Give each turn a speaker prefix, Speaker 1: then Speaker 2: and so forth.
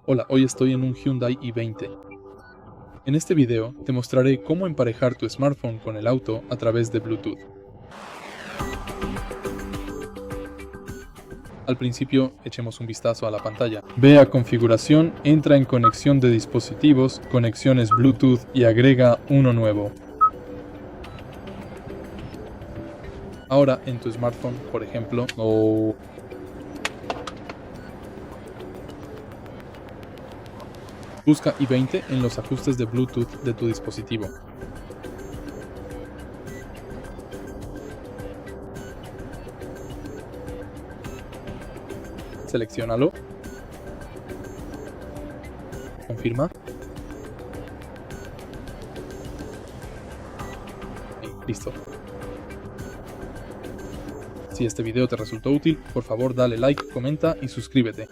Speaker 1: Hola, hoy estoy en un Hyundai i20. En este video te mostraré cómo emparejar tu smartphone con el auto a través de Bluetooth. Al principio, echemos un vistazo a la pantalla. Ve a configuración, entra en conexión de dispositivos, conexiones Bluetooth y agrega uno nuevo. Ahora en tu smartphone, por ejemplo, busca i20 en los ajustes de Bluetooth de tu dispositivo. Selecciónalo. Confirma. Y listo. Si este video te resultó útil, por favor dale like, comenta y suscríbete.